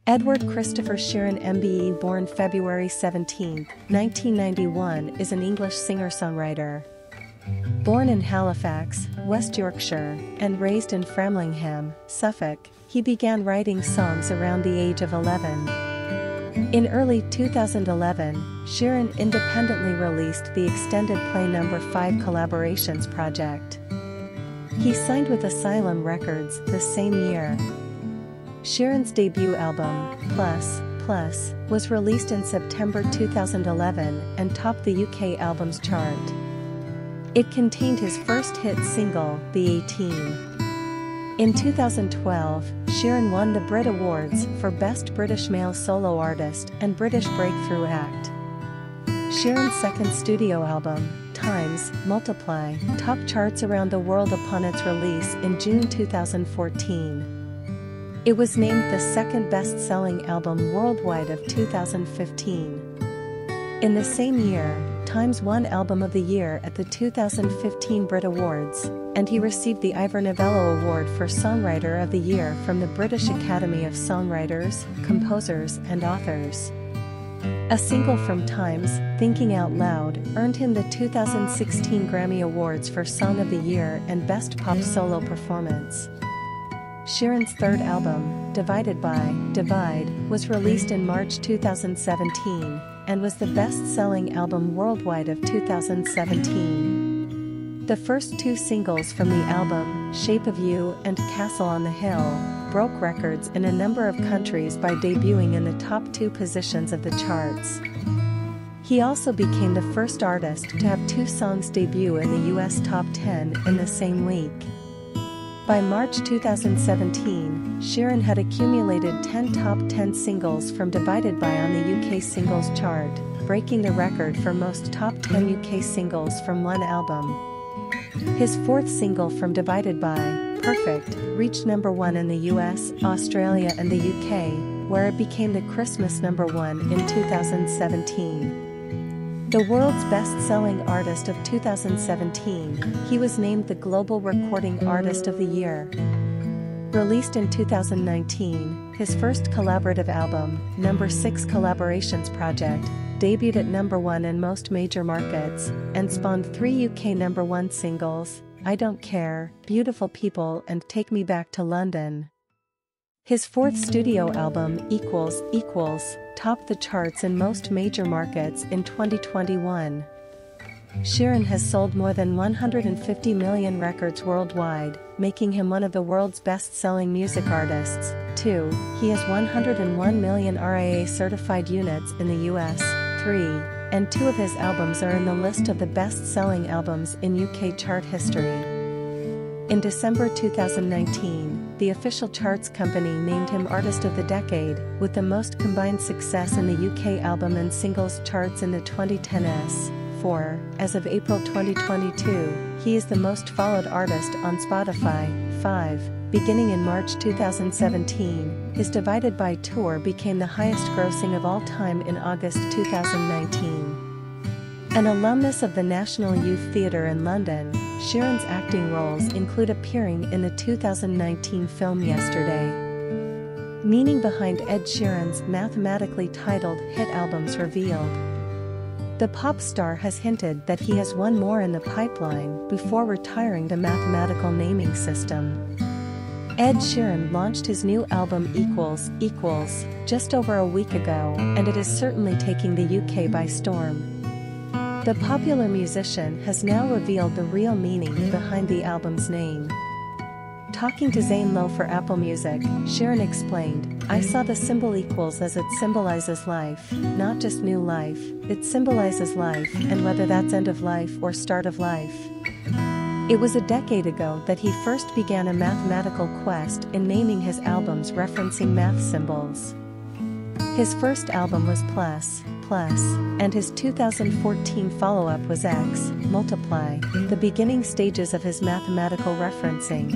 Edward Christopher Sheeran MBE, born February 17, 1991, is an English singer-songwriter. Born in Halifax, West Yorkshire, and raised in Framlingham, Suffolk, he began writing songs around the age of 11. In early 2011, Sheeran independently released the extended play No. 5 Collaborations project. He signed with Asylum Records the same year. Sheeran's debut album, Plus, was released in September 2011 and topped the UK Albums Chart. It contained his first hit single, The 18. In 2012, Sheeran won the Brit Awards for Best British Male Solo Artist and British Breakthrough Act. Sheeran's second studio album, Times, Multiply, topped charts around the world upon its release in June 2014. It was named the second best-selling album worldwide of 2015. In the same year, Times won Album of the Year at the 2015 Brit Awards, and he received the Ivor Novello Award for Songwriter of the Year from the British Academy of Songwriters, Composers and Authors. A single from Times, Thinking Out Loud, earned him the 2016 Grammy Awards for Song of the Year and Best Pop Solo Performance. Sheeran's third album, Divide, was released in March 2017, and was the best-selling album worldwide of 2017. The first two singles from the album, Shape of You and Castle on the Hill, broke records in a number of countries by debuting in the top 2 positions of the charts. He also became the first artist to have 2 songs debut in the US Top 10 in the same week. By March 2017, Sheeran had accumulated 10 top 10 singles from Divide on the UK Singles Chart, breaking the record for most top 10 UK singles from one album. His fourth single from Divide, Perfect, reached number 1 in the US, Australia and the UK, where it became the Christmas number 1 in 2017. The world's best-selling artist of 2017, he was named the Global Recording Artist of the Year. Released in 2019, his first collaborative album, No. 6 Collaborations Project, debuted at number 1 in most major markets, and spawned 3 UK number 1 singles, I Don't Care, Beautiful People and Take Me Back to London. His fourth studio album, Equals, topped the charts in most major markets in 2021. Sheeran has sold more than 150 million records worldwide, making him one of the world's best-selling music artists. 2. He has 101 million RIA certified units in the US. 3. And 2 of his albums are in the list of the best-selling albums in UK chart history. In December 2019, the official charts company named him Artist of the Decade, with the most combined success in the UK album and singles charts in the 2010s. 4. As of April 2022, he is the most followed artist on Spotify. 5. Beginning in March 2017, his Divide tour became the highest grossing of all time in August 2019. An alumnus of the National Youth Theatre in London, Sheeran's acting roles include appearing in the 2019 film Yesterday. Meaning behind Ed Sheeran's mathematically titled hit albums revealed. The pop star has hinted that he has one more in the pipeline before retiring the mathematical naming system. Ed Sheeran launched his new album Equals, just over a week ago, and it is certainly taking the UK by storm. The popular musician has now revealed the real meaning behind the album's name. Talking to Zane Lowe for Apple Music, Sheeran explained, I saw the symbol equals as it symbolizes life, not just new life, it symbolizes life, and whether that's end of life or start of life. It was a decade ago that he first began a mathematical quest in naming his albums referencing math symbols. His first album was Plus, and his 2014 follow-up was X, Multiply, the beginning stages of his mathematical referencing.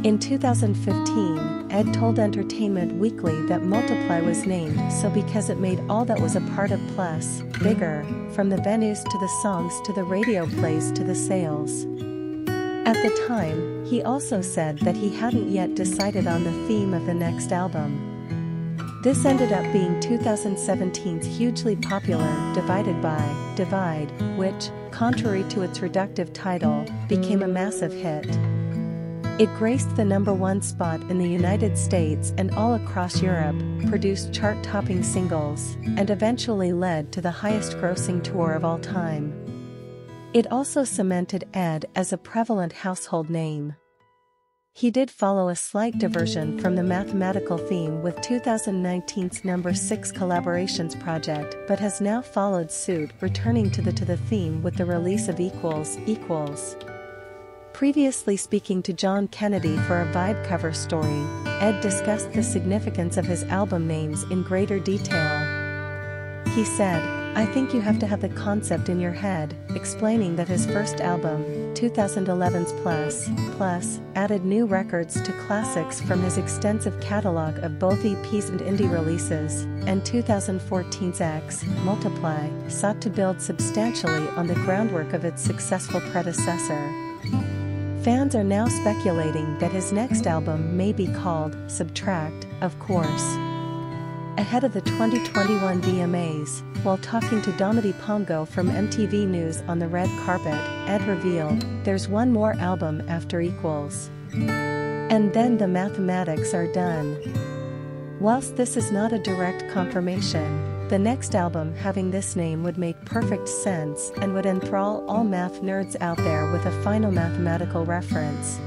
In 2015, Ed told Entertainment Weekly that Multiply was named so because it made all that was a part of Plus bigger, from the venues to the songs to the radio plays to the sales. At the time, he also said that he hadn't yet decided on the theme of the next album. This ended up being 2017's hugely popular Divided by Divide, which, contrary to its reductive title, became a massive hit. It graced the #1 spot in the United States and all across Europe, produced chart-topping singles, and eventually led to the highest-grossing tour of all time. It also cemented Ed as a prevalent household name. He did follow a slight diversion from the mathematical theme with 2019's #6 Collaborations project, but has now followed suit, returning to the theme with the release of Equals. Previously speaking to John Kennedy for a Vibe cover story, Ed discussed the significance of his album names in greater detail. He said, "I think you have to have the concept in your head," explaining that his first album, 2011's Plus, added new records to classics from his extensive catalog of both EPs and indie releases, and 2014's X, Multiply, sought to build substantially on the groundwork of its successful predecessor. Fans are now speculating that his next album may be called Subtract, of course. Ahead of the 2021 VMAs, while talking to Dominique Pongo from MTV News on the red carpet, Ed revealed, "There's one more album after Equals. And then the mathematics are done." Whilst this is not a direct confirmation, the next album having this name would make perfect sense and would enthrall all math nerds out there with a final mathematical reference.